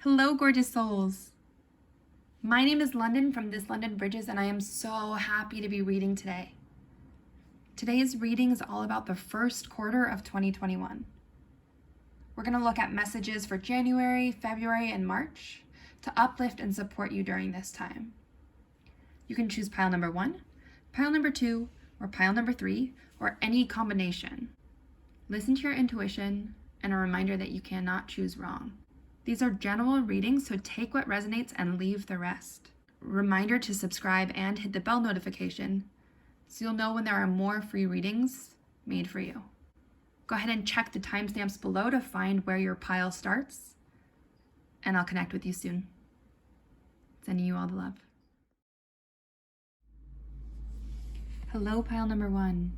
Hello, gorgeous souls. My name is London from thislondonbridges, and I am so happy to be reading today. Today's reading is all about the first quarter of 2021. We're going to look at messages for January, February, and March to uplift and support you during this time. You can choose pile number 1, pile number 2, or pile number 3, or any combination. Listen to your intuition, and a reminder that you cannot choose wrong. These are general readings, so take what resonates and leave the rest. Reminder to subscribe and hit the bell notification so you'll know when there are more free readings made for you. Go ahead and check the timestamps below to find where your pile starts, and I'll connect with you soon. Sending you all the love. Hello, pile number 1.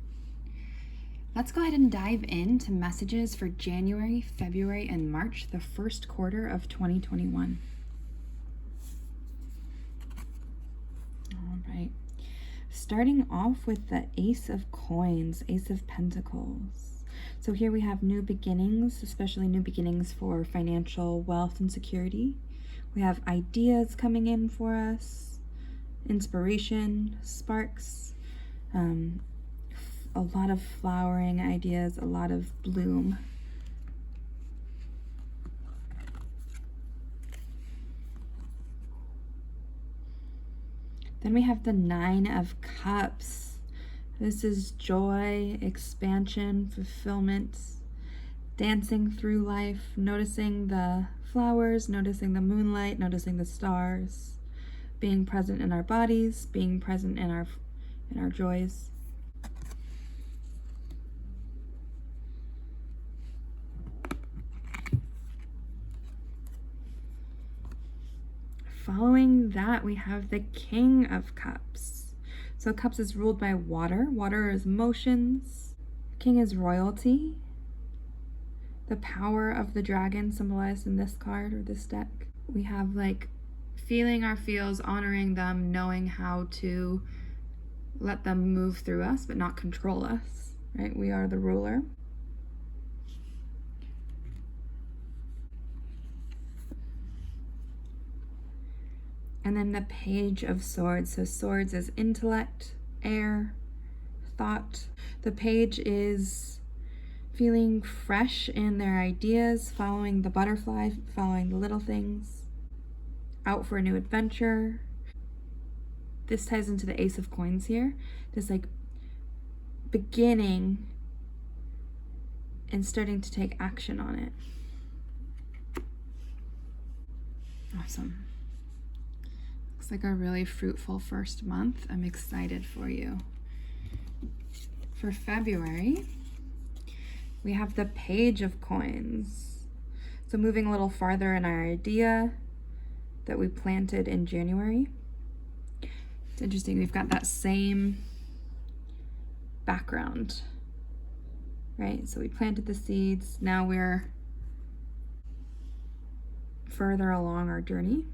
Let's go ahead and dive into messages for January, February, and March, the first quarter of 2021. All right. Starting off with the Ace of Coins, Ace of Pentacles. So here we have new beginnings, especially new beginnings for financial wealth and security. We have ideas coming in for us, inspiration, sparks, a lot of flowering ideas, a lot of bloom. Then we have the 9 of Cups. This is joy, expansion, fulfillment, dancing through life, noticing the flowers, noticing the moonlight, noticing the stars, being present in our bodies, being present in our joys. Following that, we have the King of Cups. So Cups is ruled by water. Water is motions. King is royalty. The power of the dragon symbolized in this card or this deck. We have like feeling our feels, honoring them, knowing how to let them move through us but not control us, right? We are the ruler. And then the Page of Swords. So swords is intellect, air, thought. The page is feeling fresh in their ideas, following the butterfly, following the little things, out for a new adventure. This ties into the Ace of Coins here. This like beginning and starting to take action on it. Awesome. Looks like a really fruitful first month. I'm excited for you. For February, we have the Page of Coins. So moving a little farther in our idea that we planted in January. It's interesting, we've got that same background, right? So we planted the seeds. Now we're further along our journey.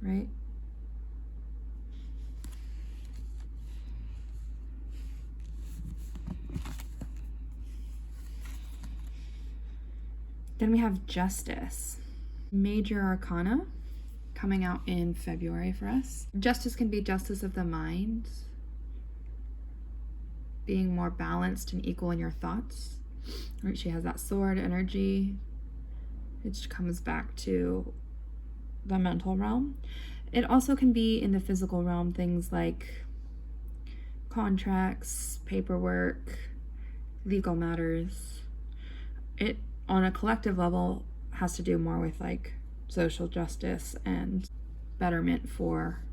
Right? Then we have Justice. Major Arcana coming out in February for us. Justice can be justice of the mind, being more balanced and equal in your thoughts. Right? She has that sword energy. It comes back to the mental realm. It also can be in the physical realm, things like contracts, paperwork, legal matters. It, on a collective level, has to do more with like social justice and betterment for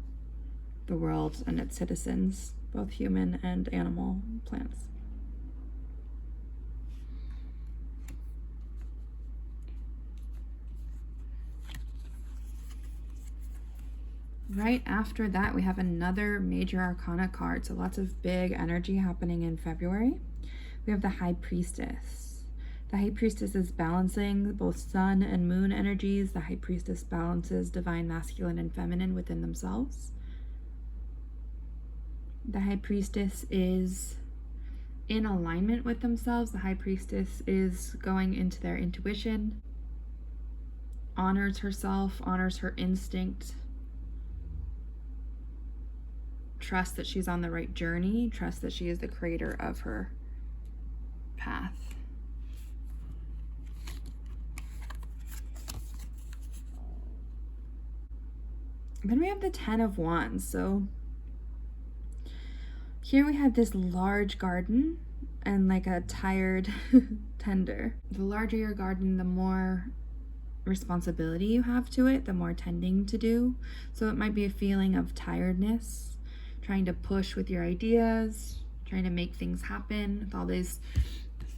the world and its citizens, both human and animal, plants. Right after that, we have another Major Arcana card. So lots of big energy happening in February. We have the High Priestess. The High Priestess is balancing both sun and moon energies. The High Priestess balances divine masculine and feminine within themselves. The High Priestess is in alignment with themselves. The High Priestess is going into their intuition, honors herself, honors her instinct, trusts that she's on the right journey, trusts that she is the creator of her path. Then we have the 10 of Wands. So here we have this large garden and like a tired tender. The larger your garden, the more responsibility you have to it, the more tending to do. So it might be a feeling of tiredness, trying to push with your ideas, trying to make things happen with all these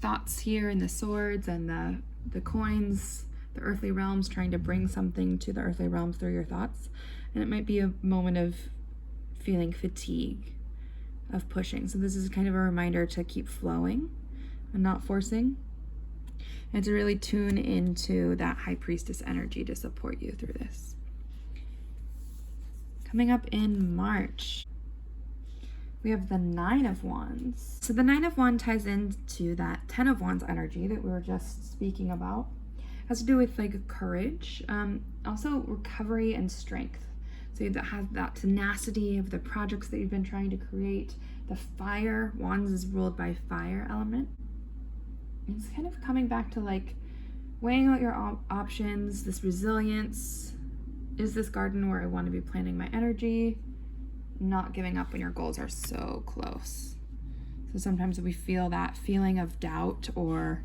thoughts here and the swords and the coins, the earthly realms, trying to bring something to the earthly realms through your thoughts. And it might be a moment of feeling fatigue, of pushing. So this is kind of a reminder to keep flowing and not forcing, and to really tune into that high priestess energy to support you through this. Coming up in March, we have the 9 of Wands. So the 9 of Wands ties into that 10 of Wands energy that we were just speaking about. It has to do with like courage, also recovery and strength. So that has that tenacity of the projects that you've been trying to create. The fire, Wands is ruled by fire element. It's kind of coming back to like weighing out your options, this resilience. Is this garden where I want to be planting my energy? Not giving up when your goals are so close. So sometimes we feel that feeling of doubt or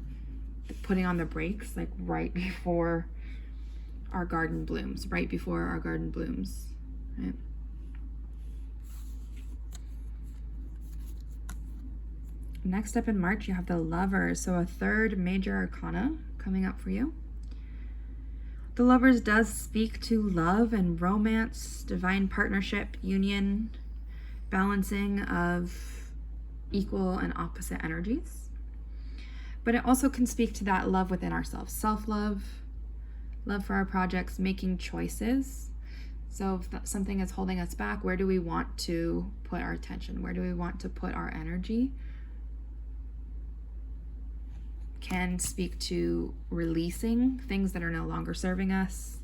putting on the brakes, like right before our garden blooms, right? Next up in March, you have the Lovers. So a third major arcana coming up for you. The Lovers does speak to love and romance, divine partnership, union, balancing of equal and opposite energies. But it also can speak to that love within ourselves, self-love, love for our projects, making choices. So if something is holding us back, where do we want to put our attention? Where do we want to put our energy? Can speak to releasing things that are no longer serving us,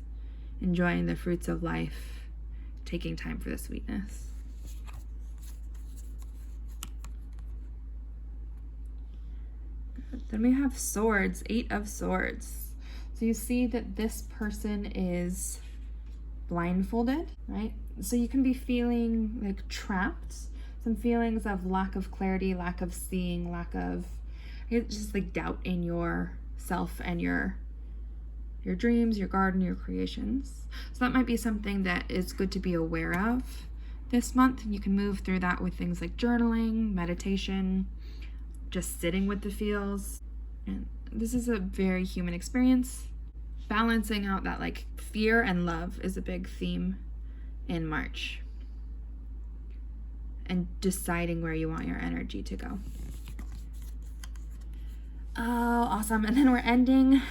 enjoying the fruits of life, taking time for the sweetness. Good. Then we have Swords, 8 of Swords. So you see that this person is blindfolded, right? So you can be feeling like trapped, some feelings of lack of clarity, lack of seeing, lack of, it's just like doubt in yourself and your dreams, your garden, your creations. So that might be something that is good to be aware of this month. You can move through that with things like journaling, meditation, just sitting with the feels. And this is a very human experience. Balancing out that like fear and love is a big theme in March. And deciding where you want your energy to go. Oh, awesome. And then we're ending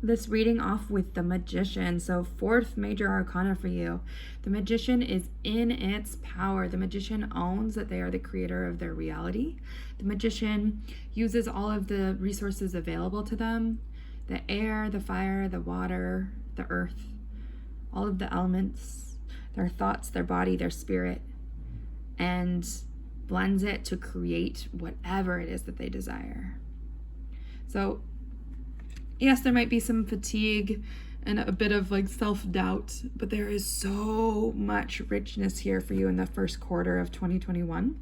this reading off with the Magician. So 4th major arcana for you. The Magician is in its power. The Magician owns that they are the creator of their reality. The Magician uses all of the resources available to them, the air, the fire, the water, the earth, all of the elements, their thoughts, their body, their spirit, and blends it to create whatever it is that they desire. So yes, there might be some fatigue and a bit of like self-doubt, but there is so much richness here for you in the first quarter of 2021.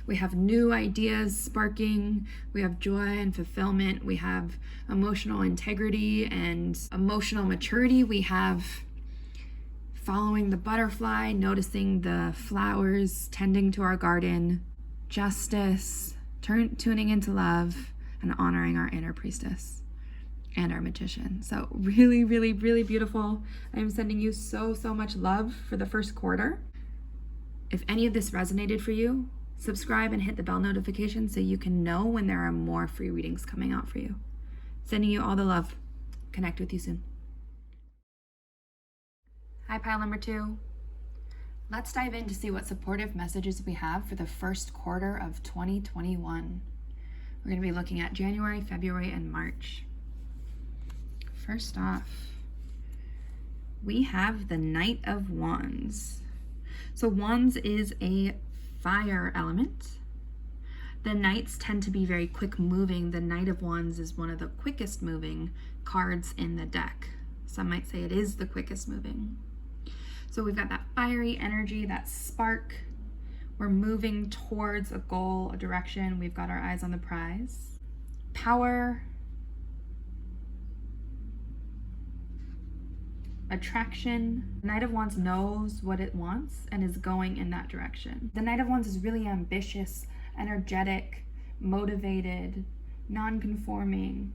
We have new ideas sparking, we have joy and fulfillment, we have emotional integrity and emotional maturity, we have following the butterfly, noticing the flowers, tending to our garden, justice, tuning into love, and honoring our inner priestess and our magician. So really, really, really beautiful. I am sending you so much love for the first quarter. If any of this resonated for you, subscribe and hit the bell notification so you can know when there are more free readings coming out for you. Sending you all the love. Connect with you soon. Hi, pile number 2. Let's dive in to see what supportive messages we have for the first quarter of 2021. We're going to be looking at January, February, and March. first off, we have the Knight of Wands. So Wands is a fire element. The Knights tend to be very quick moving. The Knight of Wands is one of the quickest moving cards in the deck. Some might say it is the quickest moving. So we've got that fiery energy, that spark. We're moving towards a goal, a direction. We've got our eyes on the prize. Power, attraction. The Knight of Wands knows what it wants and is going in that direction. The Knight of Wands is really ambitious, energetic, motivated, non-conforming.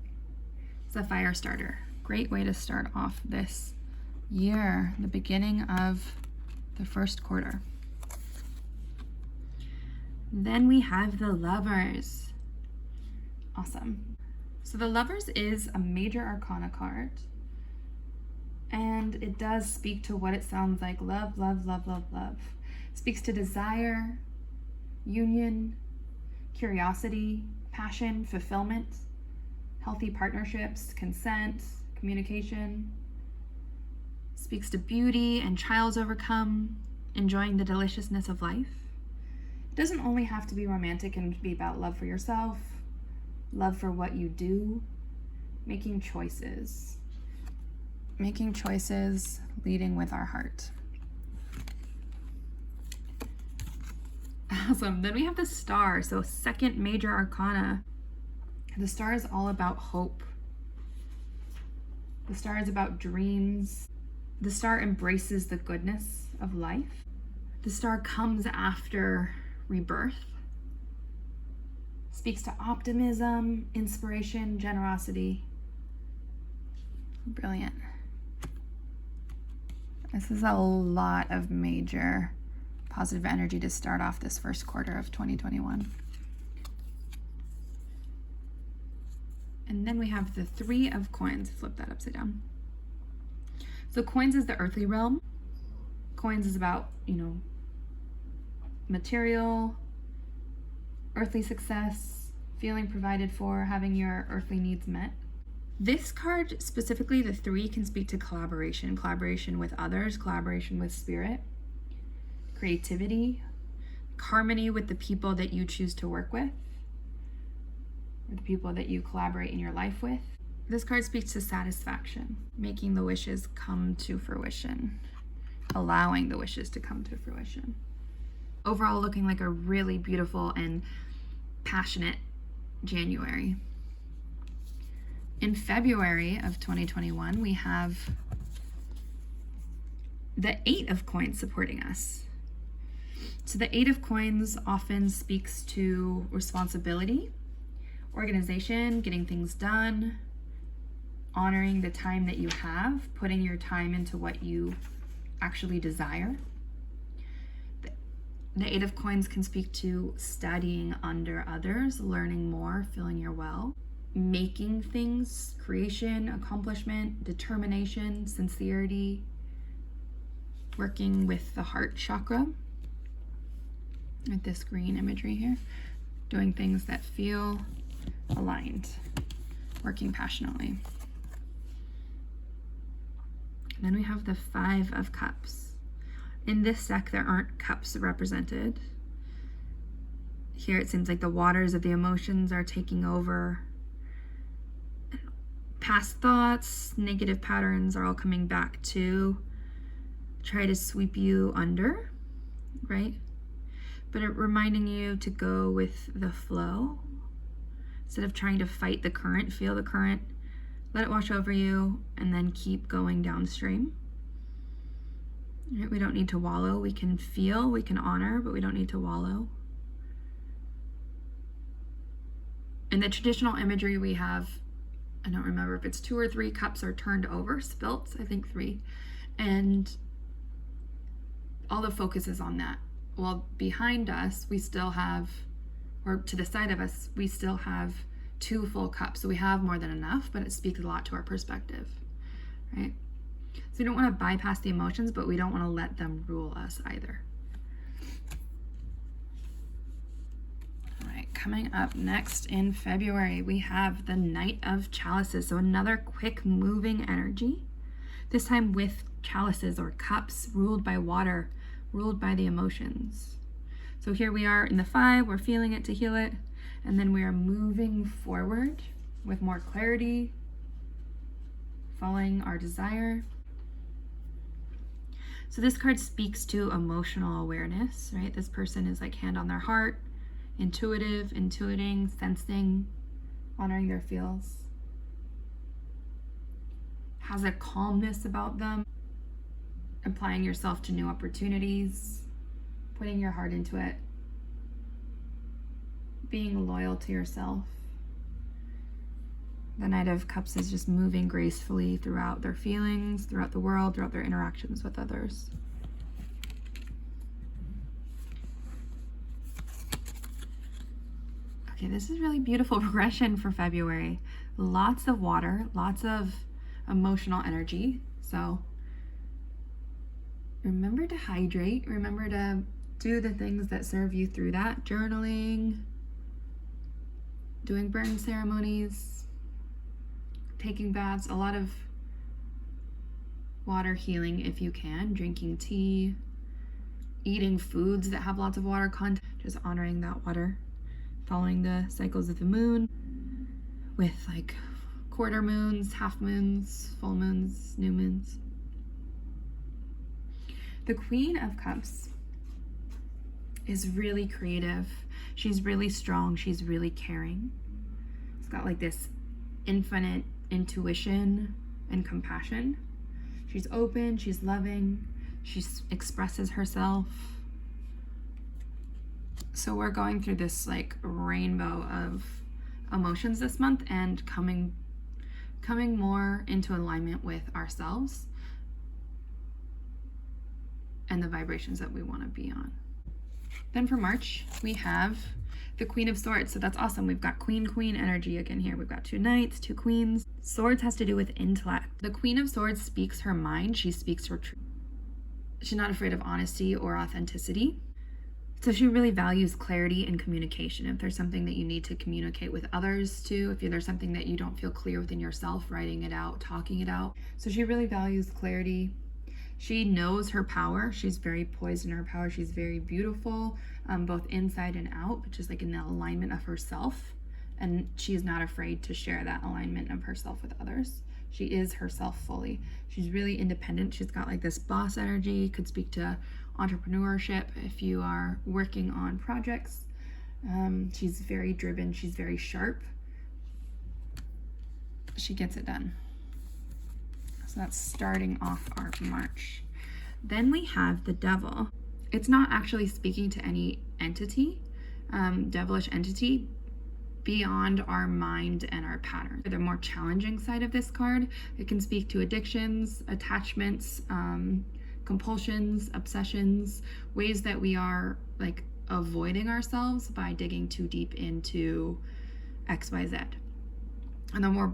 It's a fire starter. Great way to start off this year, the beginning of the first quarter. Then we have the Lovers. Awesome. So the Lovers is a major arcana card, and it does speak to what it sounds like. Love, love, love, love, love. It speaks to desire, union, curiosity, passion, fulfillment, healthy partnerships, consent, communication. It speaks to beauty and trials overcome, enjoying the deliciousness of life. It doesn't only have to be romantic and be about love for yourself, love for what you do, making choices. Making choices, leading with our heart. Awesome. Then we have the Star. So second major arcana. The Star is all about hope. The Star is about dreams. The Star embraces the goodness of life. The Star comes after rebirth. Speaks to optimism, inspiration, generosity. Brilliant. This is a lot of major positive energy to start off this first quarter of 2021. And then we have the Three of Coins. Flip that upside down. So coins is the earthly realm. Coins is about, material, earthly success, feeling provided for, having your earthly needs met. This card, specifically the Three, can speak to collaboration with others, collaboration with spirit, creativity, harmony with the people that you choose to work with, or the people that you collaborate in your life with. This card speaks to satisfaction, making the wishes come to fruition, allowing the wishes to come to fruition. Overall, looking like a really beautiful and passionate January. In February of 2021, we have the Eight of Coins supporting us. So the Eight of Coins often speaks to responsibility, organization, getting things done, honoring the time that you have, putting your time into what you actually desire. The Eight of Coins can speak to studying under others, learning more, feeling your well, making things, creation, accomplishment, determination, sincerity, working with the heart chakra, with this green imagery here, doing things that feel aligned, working passionately. And then we have the Five of Cups. In this deck, there aren't cups represented. Here it seems like the waters of the emotions are taking over. Past thoughts, negative patterns are all coming back to try to sweep you under, right? But reminding you to go with the flow. Instead of trying to fight the current, feel the current, let it wash over you, and then keep going downstream. Right? We don't need to wallow. We can feel, we can honor, but we don't need to wallow. In the traditional imagery we have, I don't remember if it's 2 or 3 cups are turned over, spilt, I think 3. And all the focus is on that. Well, behind us, we still have, or to the side of us, we still have 2 full cups. So we have more than enough, but it speaks a lot to our perspective, right? So we don't want to bypass the emotions, but we don't want to let them rule us either. All right, coming up next in February, we have the Knight of Chalices. So another quick moving energy, this time with chalices or cups ruled by water, ruled by the emotions. So here we are in the 5, we're feeling it to heal it, and then we are moving forward with more clarity, following our desire. So this card speaks to emotional awareness, right? This person is like hand on their heart, intuitive, intuiting, sensing, honoring their feels. Has a calmness about them, applying yourself to new opportunities, putting your heart into it, being loyal to yourself. The Knight of Cups is just moving gracefully throughout their feelings, throughout the world, throughout their interactions with others. Okay, this is really beautiful progression for February. Lots of water, lots of emotional energy. So remember to hydrate, remember to do the things that serve you through that. Journaling, doing burn ceremonies, taking baths, a lot of water healing if you can, drinking tea, eating foods that have lots of water content, just honoring that water, following the cycles of the moon with like quarter moons, half moons, full moons, new moons. The Queen of Cups is really creative. She's really strong. She's really caring. It's got like this infinite intuition and compassion. She's open, she's loving, she expresses herself. So we're going through this like rainbow of emotions this month and coming more into alignment with ourselves and the vibrations that we want to be on. Then for March, we have the Queen of Swords. So that's awesome. We've got Queen energy again here. We've got 2 knights, 2 queens. Swords has to do with intellect. The Queen of Swords speaks her mind. She speaks her truth. She's not afraid of honesty or authenticity. So she really values clarity and communication. If there's something that you need to communicate with others too, if there's something that you don't feel clear within yourself, writing it out, talking it out. So she really values clarity. She knows her power. She's very poised in her power. She's very beautiful, both inside and out, but just like in the alignment of herself. And she's not afraid to share that alignment of herself with others. She is herself fully. She's really independent. She's got like this boss energy, could speak to entrepreneurship if you are working on projects. She's very driven. She's very sharp. She gets it done. So that's starting off our March. Then we have the Devil. It's not actually speaking to any entity, devilish entity, beyond our mind and our pattern. The more challenging side of this card, it can speak to addictions, attachments, compulsions, obsessions, ways that we are like avoiding ourselves by digging too deep into XYZ. And the more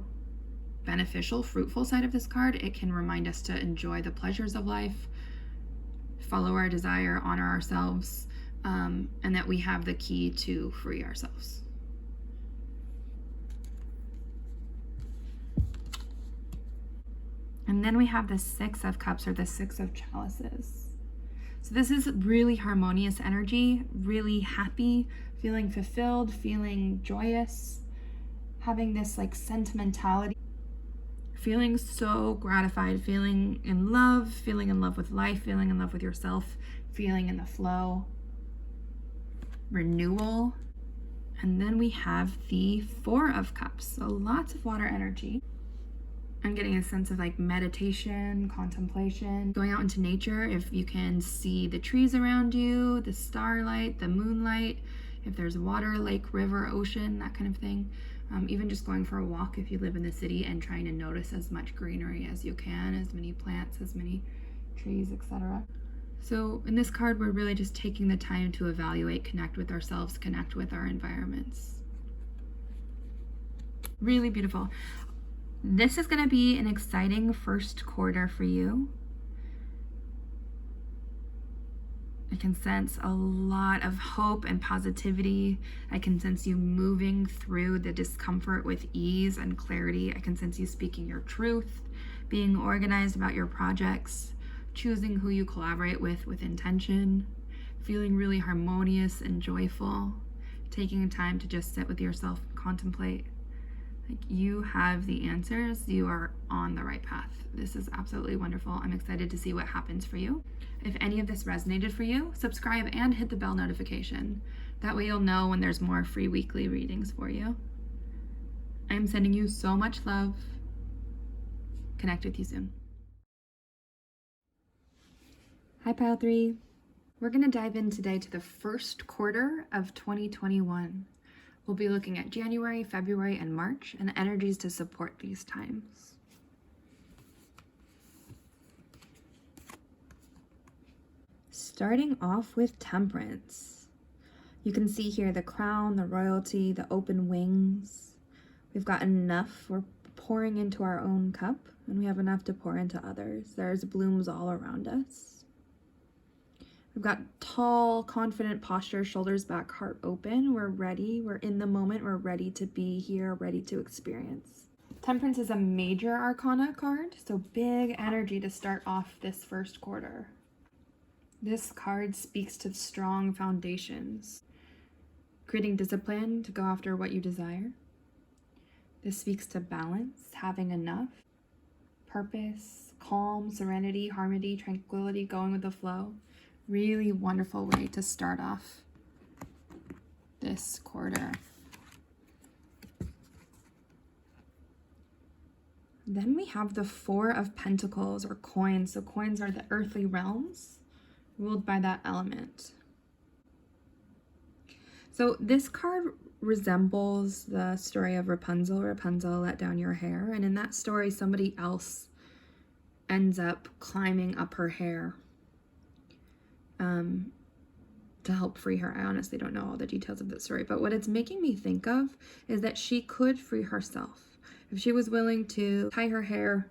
beneficial, fruitful side of this card, it can remind us to enjoy the pleasures of life, follow our desire, honor ourselves, and that we have the key to free ourselves. And then we have the 6 of Cups, or the 6 of Chalices. So this is really harmonious energy, really happy, feeling fulfilled, feeling joyous, having this like sentimentality, feeling so gratified, feeling in love with life, feeling in love with yourself, feeling in the flow, renewal. And then we have the 4 of Cups, so lots of water energy. I'm getting a sense of like meditation, contemplation, going out into nature. If you can see the trees around you, the starlight, the moonlight, if there's water, lake, river, ocean, that kind of thing. Even just going for a walk if you live in the city and trying to notice as much greenery as you can, as many plants, as many trees, etc. So in this card, we're really just taking the time to evaluate, connect with ourselves, connect with our environments. Really beautiful. This is going to be an exciting first quarter for you. can sense a lot of hope and positivity. I can sense you moving through the discomfort with ease and clarity. I can sense you speaking your truth, being organized about your projects, choosing who you collaborate with intention, feeling really harmonious and joyful, taking time to just sit with yourself and contemplate. Like, you have the answers. You are on the right path. This is absolutely wonderful. I'm excited to see what happens for you. If any of this resonated for you, subscribe and hit the bell notification. That way you'll know when there's more free weekly readings for you. I'm sending you so much love. Connect with you soon. Hi, Pile 3. We're going to dive in today to the first quarter of 2021. We'll be looking at January, February, and March, and energies to support these times. Starting off with Temperance. You can see here the crown, the royalty, the open wings. We've got enough. We're pouring into our own cup, and we have enough to pour into others. There's blooms all around us. We've got tall, confident posture, shoulders back, heart open. We're ready. We're in the moment. We're ready to be here, ready to experience. Temperance is a major arcana card, so big energy to start off this first quarter. This card speaks to strong foundations, creating discipline to go after what you desire. This speaks to balance, having enough, purpose, calm, serenity, harmony, tranquility, going with the flow. Really wonderful way to start off this quarter. Then we have the Four of Pentacles, or coins. So coins are the earthly realms ruled by that element. So this card resembles the story of Rapunzel. Rapunzel let down your hair, and in that story somebody else ends up climbing up her hair to help free her. I honestly don't know all the details of the story, but what it's making me think of is that she could free herself if she was willing to tie her hair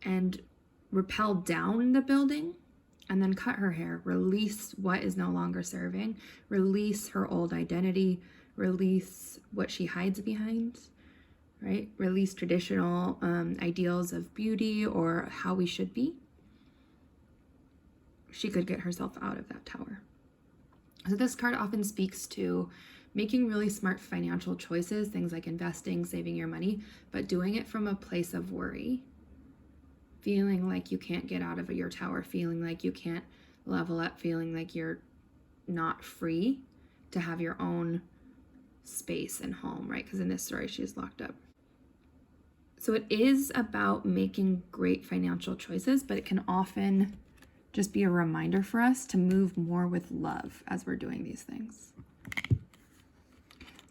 and rappel down the building and then cut her hair, release what is no longer serving, release her old identity, release what she hides behind, right? Release traditional ideals of beauty or how we should be. She could get herself out of that tower. So this card often speaks to making really smart financial choices, things like investing, saving your money, but doing it from a place of worry. Feeling like you can't get out of your tower, feeling like you can't level up, feeling like you're not free to have your own space and home, right? Because in this story, she's locked up. So it is about making great financial choices, but it can often just be a reminder for us to move more with love as we're doing these things.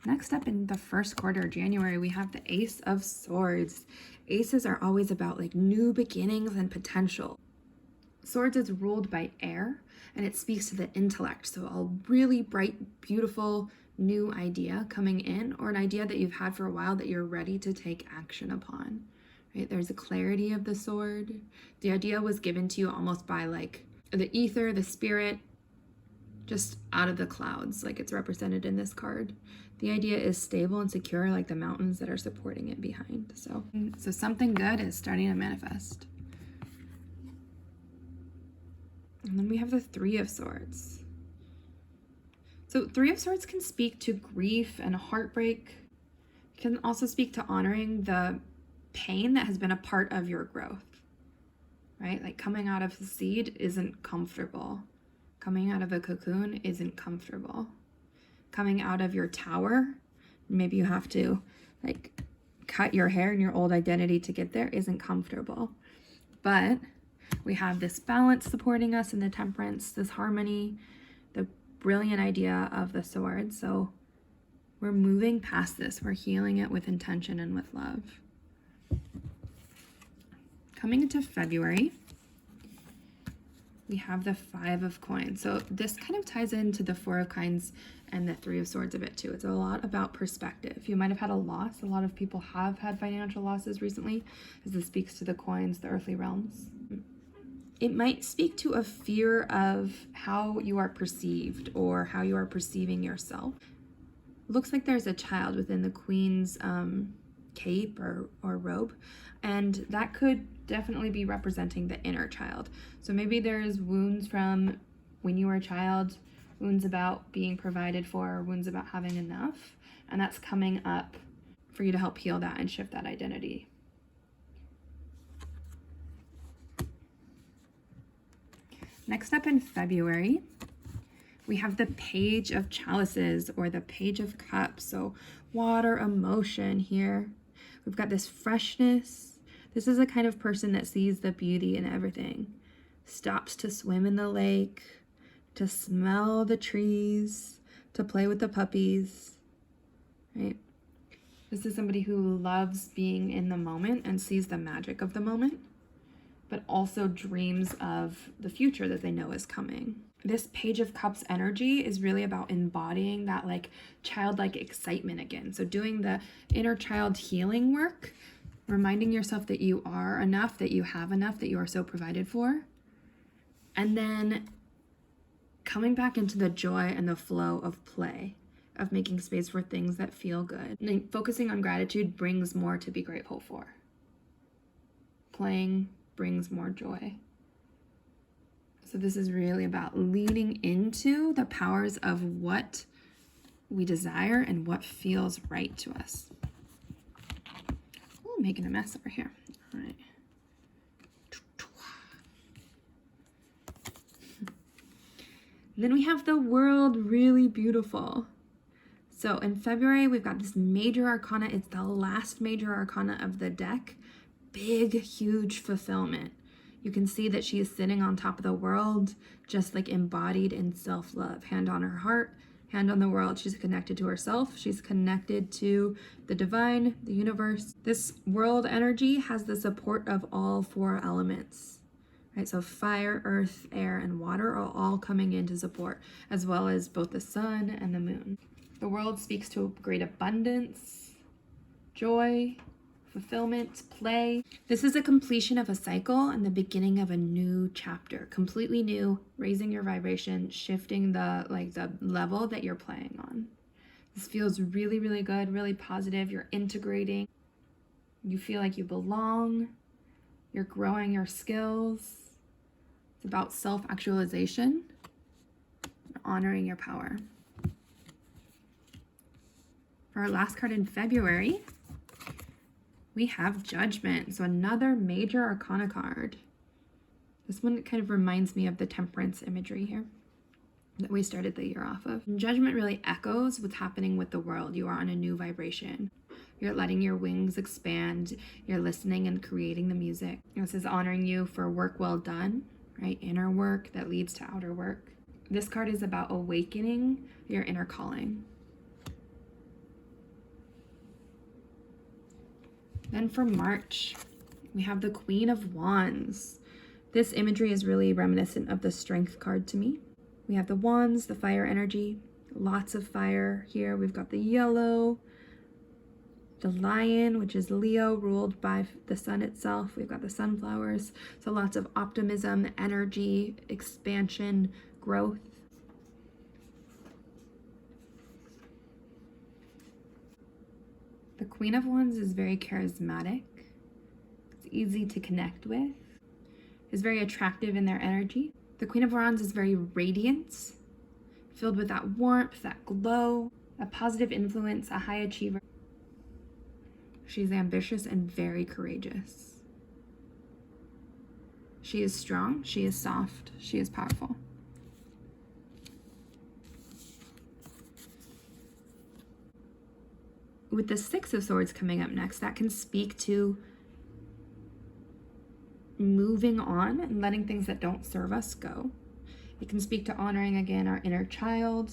Next up in the first quarter, January, we have the Ace of Swords. Aces are always about like new beginnings and potential. Swords is ruled by air, and it speaks to the intellect. So a really bright, beautiful new idea coming in, or an idea that you've had for a while that you're ready to take action upon. Right? There's a clarity of the sword. The idea was given to you almost by like the ether, the spirit, just out of the clouds, like it's represented in this card. The idea is stable and secure, like the mountains that are supporting it behind. So something good is starting to manifest. And then we have the Three of Swords. So Three of Swords can speak to grief and heartbreak. It can also speak to honoring the pain that has been a part of your growth, right? Like coming out of the seed isn't comfortable. Coming out of a cocoon isn't comfortable. Coming out of your tower, maybe you have to like cut your hair and your old identity to get there, isn't comfortable. But we have this balance supporting us in the Temperance, this harmony, the brilliant idea of the sword. So we're moving past this. We're healing it with intention and with love. Coming into February, we have the Five of Coins. So this kind of ties into the Four of Coins and the Three of Swords a bit too. It's a lot about perspective. You might have had a loss. A lot of people have had financial losses recently, as this speaks to the coins, the earthly realms. It might speak to a fear of how you are perceived or how you are perceiving yourself. Looks like there's a child within the queen's cape or robe, and that could definitely be representing the inner child. So maybe there's wounds from when you were a child, wounds about being provided for, wounds about having enough, and that's coming up for you to help heal that and shift that identity. Next up in February, we have the Page of Chalices or the Page of Cups. So water, emotion here. We've got this freshness. This is a kind of person that sees the beauty in everything. Stops to swim in the lake, to smell the trees, to play with the puppies, right? This is somebody who loves being in the moment and sees the magic of the moment, but also dreams of the future that they know is coming. This Page of Cups energy is really about embodying that like childlike excitement again. So doing the inner child healing work, reminding yourself that you are enough, that you have enough, that you are so provided for. And then coming back into the joy and the flow of play, of making space for things that feel good. And focusing on gratitude brings more to be grateful for. Playing brings more joy. So this is really about leaning into the powers of what we desire and what feels right to us. Ooh, making a mess over here. All right. Then we have the World, really beautiful. So in February, we've got this major arcana. It's the last major arcana of the deck. Big, huge fulfillment. You can see that she is sitting on top of the world, just like embodied in self-love. Hand on her heart, hand on the world. She's connected to herself. She's connected to the divine, the universe. This world energy has the support of all four elements, right? So fire, earth, air, and water are all coming into support, as well as both the sun and the moon. The world speaks to great abundance, joy, fulfillment, play. This is a completion of a cycle and the beginning of a new chapter, completely new, raising your vibration, shifting the level that you're playing on. This feels really, really good, really positive. You're integrating. You feel like you belong. You're growing your skills. It's about self-actualization, honoring your power. For our last card in February, we have Judgment. So another major arcana card. This one kind of reminds me of the Temperance imagery here that we started the year off of. And Judgment really echoes what's happening with the world. You are on a new vibration. You're letting your wings expand. You're listening and creating the music. This is honoring you for work well done, right? Inner work that leads to outer work. This card is about awakening your inner calling. Then for March, we have the Queen of Wands. This imagery is really reminiscent of the Strength card to me. We have the wands, the fire energy, lots of fire here. We've got the yellow, the lion, which is Leo, ruled by the sun itself. We've got the sunflowers. So lots of optimism, energy, expansion, growth. The Queen of Wands is very charismatic. It's easy to connect with. Is very attractive in their energy. The Queen of Wands is very radiant, filled with that warmth, that glow, a positive influence, a high achiever. She's ambitious and very courageous. She is strong, she is soft, she is powerful. With the Six of Swords coming up next, that can speak to moving on and letting things that don't serve us go. It can speak to honoring again our inner child,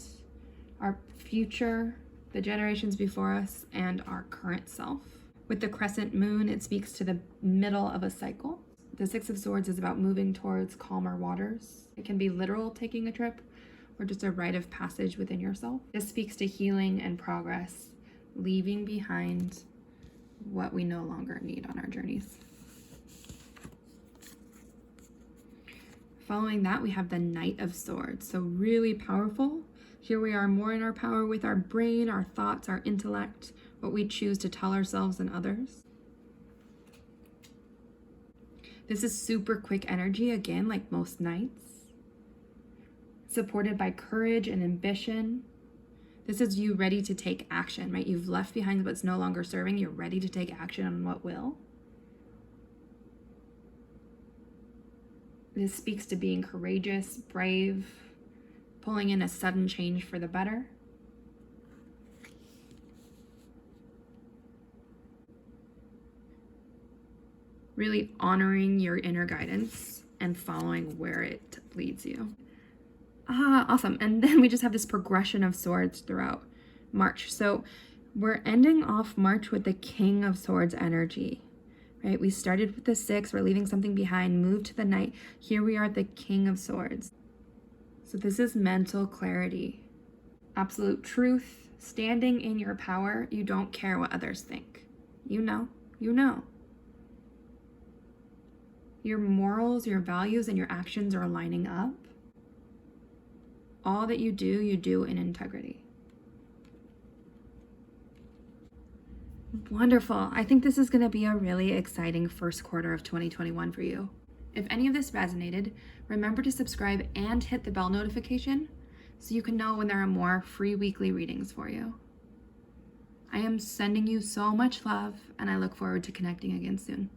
our future, the generations before us, and our current self. With the crescent moon, it speaks to the middle of a cycle. The Six of Swords is about moving towards calmer waters. It can be literal, taking a trip, or just a rite of passage within yourself. This speaks to healing and progress, leaving behind what we no longer need on our journeys. Following that, we have the Knight of Swords. So really powerful. Here we are more in our power with our brain, our thoughts, our intellect, what we choose to tell ourselves and others. This is super quick energy, again, like most nights. Supported by courage and ambition. This is you ready to take action, right? You've left behind what's no longer serving. You're ready to take action on what will. This speaks to being courageous, brave, pulling in a sudden change for the better. Really honoring your inner guidance and following where it leads you. Awesome. And then we just have this progression of swords throughout March. So we're ending off March with the King of Swords energy, right? We started with the 6, we're leaving something behind, moved to the Knight. Here we are at the King of Swords. So this is mental clarity, absolute truth, standing in your power. You don't care what others think. You know. Your morals, your values, and your actions are lining up. All that you do in integrity. Wonderful. I think this is going to be a really exciting first quarter of 2021 for you. If any of this resonated, remember to subscribe and hit the bell notification so you can know when there are more free weekly readings for you. I am sending you so much love, and I look forward to connecting again soon.